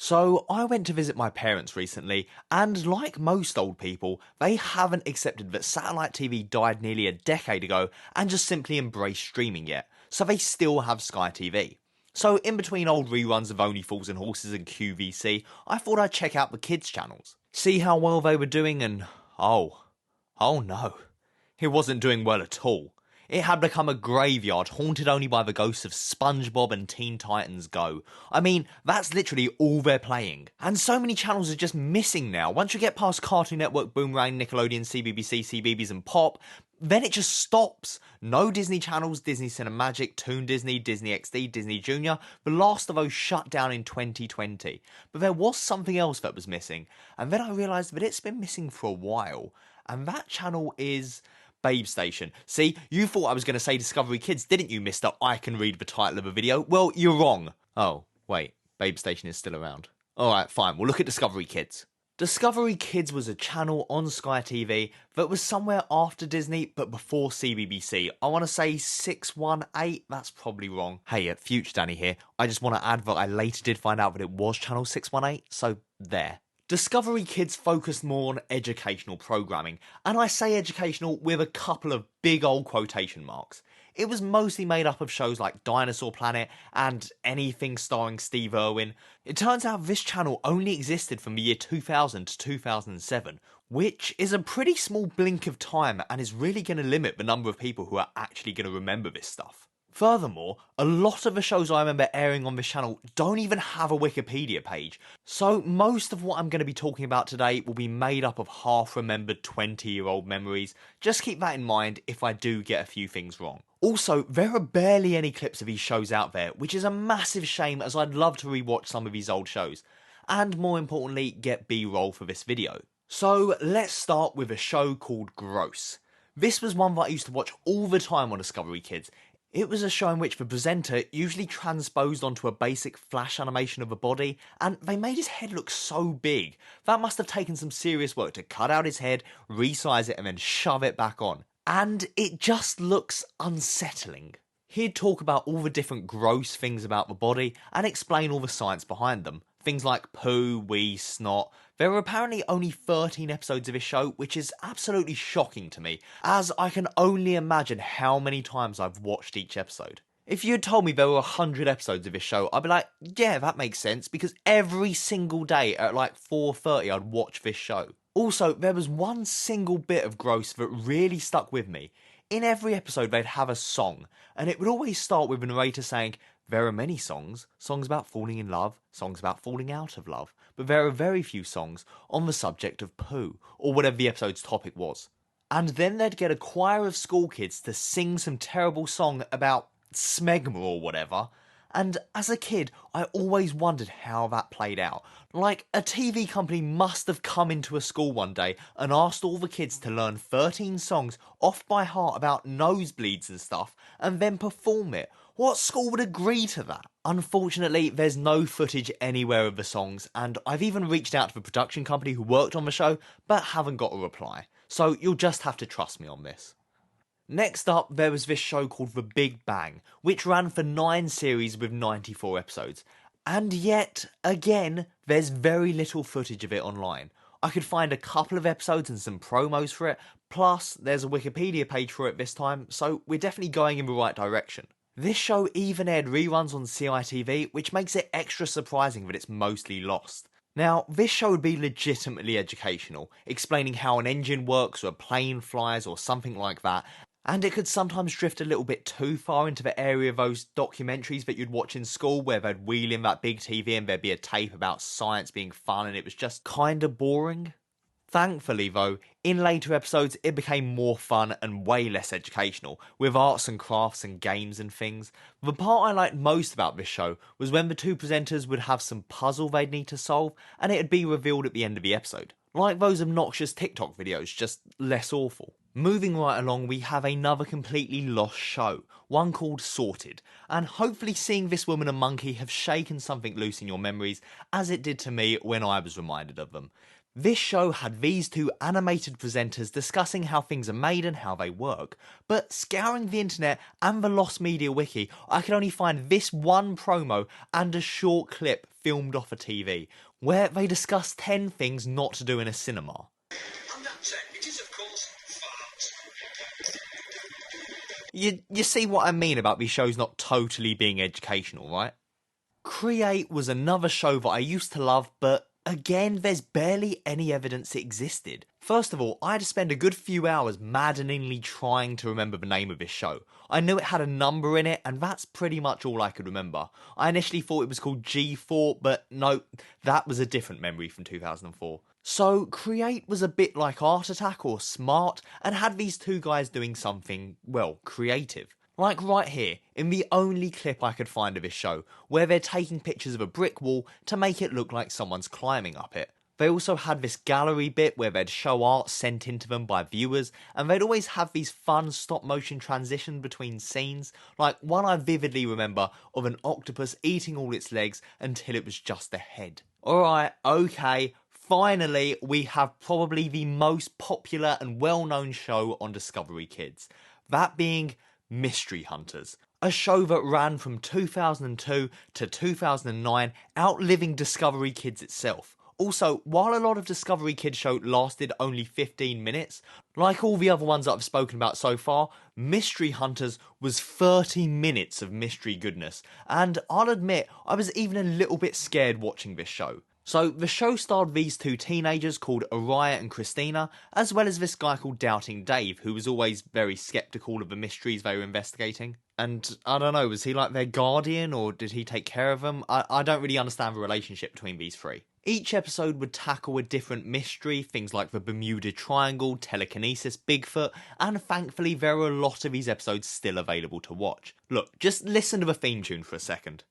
So I went to visit my parents recently, and like most old people, they haven't accepted that satellite TV died nearly a decade ago and just simply embraced streaming yet, so they still have Sky TV. So in between old reruns of Only Fools and Horses and QVC, I thought I'd check out the kids channels, see how well they were doing, and oh no, it wasn't doing well at all. It had become a graveyard haunted only by the ghosts of SpongeBob and Teen Titans Go. I mean, that's literally all they're playing. And so many channels are just missing now. Once you get past Cartoon Network, Boomerang, Nickelodeon, CBBC, CBeebies and Pop, then it just stops. No Disney channels, Disney Cinemagic, Toon Disney, Disney XD, Disney Junior. The last of those shut down in 2020. But there was something else that was missing. And then I realised that it's been missing for a while. And that channel is Babe Station. See, you thought I was going to say Discovery Kids, didn't you, Mr. I can read the title of a video? Well, you're wrong. Oh, wait, Babe Station is still around. Alright, fine, we'll look at Discovery Kids. Discovery Kids was a channel on Sky TV that was somewhere after Disney, but before CBBC. I want to say 618, that's probably wrong. Hey, Future Danny here. I just want to add that I later did find out that it was channel 618, so there. Discovery Kids focused more on educational programming, and I say educational with a couple of big old quotation marks. It was mostly made up of shows like Dinosaur Planet and anything starring Steve Irwin. It turns out this channel only existed from the year 2000 to 2007, which is a pretty small blink of time and is really going to limit the number of people who are actually going to remember this stuff. Furthermore, a lot of the shows I remember airing on this channel don't even have a Wikipedia page, so most of what I'm going to be talking about today will be made up of half-remembered 20-year-old memories. Just keep that in mind if I do get a few things wrong. Also, there are barely any clips of these shows out there, which is a massive shame as I'd love to rewatch some of these old shows, and more importantly, get B-roll for this video. So let's start with a show called Gross. This was one that I used to watch all the time on Discovery Kids. It was a show in which the presenter usually transposed onto a basic flash animation of a body, and they made his head look so big. That must have taken some serious work to cut out his head, resize it, and then shove it back on. And it just looks unsettling. He'd talk about all the different gross things about the body, and explain all the science behind them. Things like poo, wee, snot. There are apparently only 13 episodes of this show, which is absolutely shocking to me, as I can only imagine how many times I've watched each episode. If you had told me there were 100 episodes of this show, I'd be like, yeah, that makes sense, because every single day at like 4:30 I'd watch this show. Also, there was one single bit of gross that really stuck with me. In every episode they'd have a song, and it would always start with a narrator saying, there are many songs about falling in love, songs about falling out of love, but there are very few songs on the subject of poo, or whatever the episode's topic was. And then they'd get a choir of school kids to sing some terrible song about smegma or whatever, and as a kid, I always wondered how that played out. Like, a TV company must have come into a school one day and asked all the kids to learn 13 songs off by heart about nosebleeds and stuff, and then perform it. What school would agree to that? Unfortunately, there's no footage anywhere of the songs, and I've even reached out to the production company who worked on the show, but haven't got a reply. So you'll just have to trust me on this. Next up, there was this show called The Big Bang, which ran for 9 series with 94 episodes. And yet, again, there's very little footage of it online. I could find a couple of episodes and some promos for it, plus there's a Wikipedia page for it this time, so we're definitely going in the right direction. This show even aired reruns on CITV, which makes it extra surprising that it's mostly lost. Now, this show would be legitimately educational, explaining how an engine works or a plane flies or something like that, and it could sometimes drift a little bit too far into the area of those documentaries that you'd watch in school where they'd wheel in that big TV and there'd be a tape about science being fun and it was just kinda boring. Thankfully though, in later episodes it became more fun and way less educational, with arts and crafts and games and things. The part I liked most about this show was when the two presenters would have some puzzle they'd need to solve, and it'd be revealed at the end of the episode. Like those obnoxious TikTok videos, just less awful. Moving right along, we have another completely lost show, one called Sorted, and hopefully seeing this woman and monkey have shaken something loose in your memories, as it did to me when I was reminded of them. This show had these two animated presenters discussing how things are made and how they work, but scouring the internet and the Lost Media wiki, I could only find this one promo and a short clip filmed off a TV, where they discuss 10 things not to do in a cinema. And that 10, it is of course fart. You see what I mean about these shows not totally being educational, right? Create was another show that I used to love, but again, there's barely any evidence it existed. First of all, I had to spend a good few hours maddeningly trying to remember the name of this show. I knew it had a number in it, and that's pretty much all I could remember. I initially thought it was called G4, but no, that was a different memory from 2004. So, Create was a bit like Art Attack or Smart, and had these two guys doing something, well, creative. Like right here, in the only clip I could find of this show, where they're taking pictures of a brick wall to make it look like someone's climbing up it. They also had this gallery bit where they'd show art sent into them by viewers, and they'd always have these fun stop motion transitions between scenes, like one I vividly remember of an octopus eating all its legs until it was just a head. Alright, okay, finally we have probably the most popular and well-known show on Discovery Kids. That being Mystery Hunters, a show that ran from 2002 to 2009, outliving Discovery Kids itself. Also, while a lot of Discovery Kids show lasted only 15 minutes, like all the other ones that I've spoken about so far, Mystery Hunters was 30 minutes of mystery goodness, and I'll admit I was even a little bit scared watching this show. So, the show starred these two teenagers called Araya and Christina, as well as this guy called Doubting Dave, who was always very skeptical of the mysteries they were investigating. And, I don't know, was he like their guardian, or did he take care of them? I don't really understand the relationship between these three. Each episode would tackle a different mystery, things like the Bermuda Triangle, telekinesis, Bigfoot, and thankfully there are a lot of these episodes still available to watch. Look, just listen to the theme tune for a second.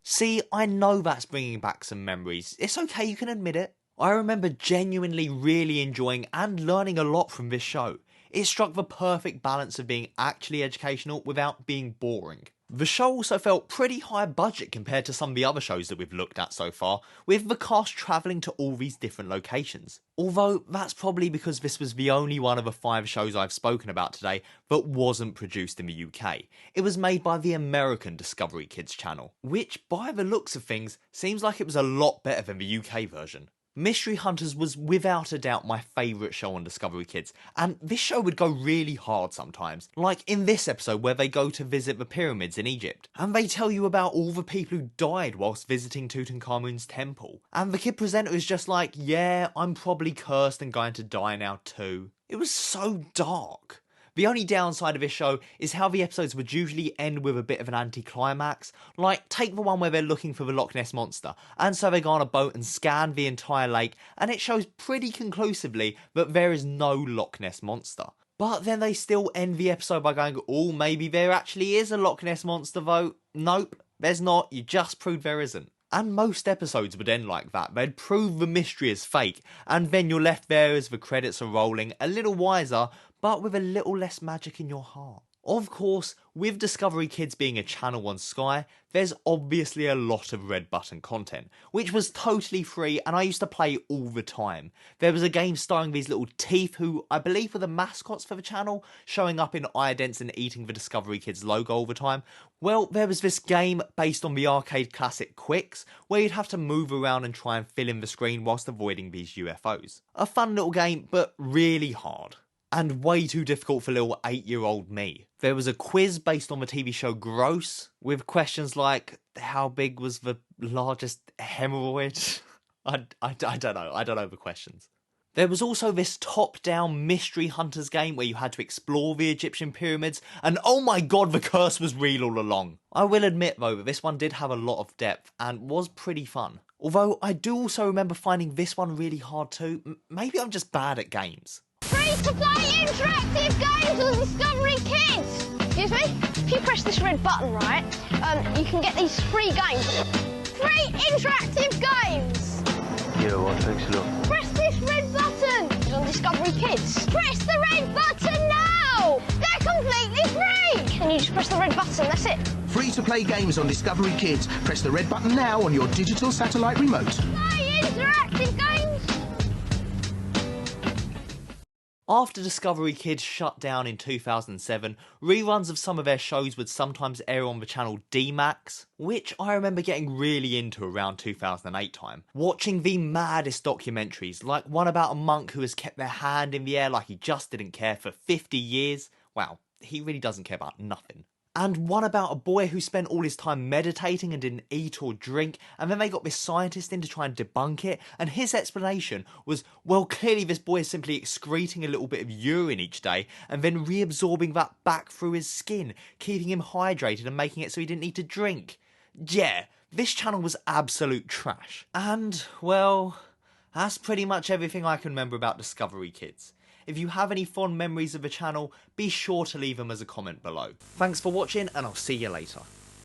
See, I know that's bringing back some memories. It's okay, you can admit it. I remember genuinely really enjoying and learning a lot from this show. It struck the perfect balance of being actually educational without being boring. The show also felt pretty high budget compared to some of the other shows that we've looked at so far, with the cast travelling to all these different locations. Although, that's probably because this was the only one of the 5 shows I've spoken about today that wasn't produced in the UK. It was made by the American Discovery Kids channel, which, by the looks of things, seems like it was a lot better than the UK version. Mystery Hunters was without a doubt my favourite show on Discovery Kids, and this show would go really hard sometimes, like in this episode where they go to visit the pyramids in Egypt, and they tell you about all the people who died whilst visiting Tutankhamun's temple, and the kid presenter is just like, yeah, I'm probably cursed and going to die now too. It was so dark. The only downside of this show is how the episodes would usually end with a bit of an anticlimax. Like, take the one where they're looking for the Loch Ness Monster, and so they go on a boat and scan the entire lake, and it shows pretty conclusively that there is no Loch Ness Monster. But then they still end the episode by going, oh, maybe there actually is a Loch Ness Monster though. Nope, there's not, you just proved there isn't. And most episodes would end like that. They'd prove the mystery is fake, and then you're left there as the credits are rolling, a little wiser, but with a little less magic in your heart. Of course, with Discovery Kids being a channel on Sky, there's obviously a lot of red button content, which was totally free and I used to play all the time. There was a game starring these little teeth who I believe were the mascots for the channel, showing up in idents and eating the Discovery Kids logo all the time. Well, there was this game based on the arcade classic Quicks, where you'd have to move around and try and fill in the screen whilst avoiding these UFOs. A fun little game, but really hard. And way too difficult for little 8-year-old me. There was a quiz based on the TV show Gross, with questions like, how big was the largest hemorrhoid? I don't know the questions. There was also this top-down Mystery Hunters game where you had to explore the Egyptian pyramids, and oh my god, the curse was real all along. I will admit though that this one did have a lot of depth and was pretty fun. Although I do also remember finding this one really hard too. Maybe I'm just bad at games. Free-to-play interactive games on Discovery Kids! Excuse me? If you press this red button, right, you can get these free games. Free interactive games! Yeah, well, thanks a lot. Press this red button! It's on Discovery Kids. Press the red button now! They're completely free! And you just press the red button, that's it. Free-to-play games on Discovery Kids. Press the red button now on your digital satellite remote. Play interactive games! After Discovery Kids shut down in 2007, reruns of some of their shows would sometimes air on the channel D-Max, which I remember getting really into around 2008 time. Watching the maddest documentaries, like one about a monk who has kept their hand in the air like he just didn't care for 50 years. Wow, he really doesn't care about nothing. And one about a boy who spent all his time meditating and didn't eat or drink, and then they got this scientist in to try and debunk it, and his explanation was, well, clearly this boy is simply excreting a little bit of urine each day and then reabsorbing that back through his skin, keeping him hydrated and making it so he didn't need to drink. Yeah, this channel was absolute trash. And, well, that's pretty much everything I can remember about Discovery Kids. If you have any fond memories of the channel, be sure to leave them as a comment below. Thanks for watching, and I'll see you later.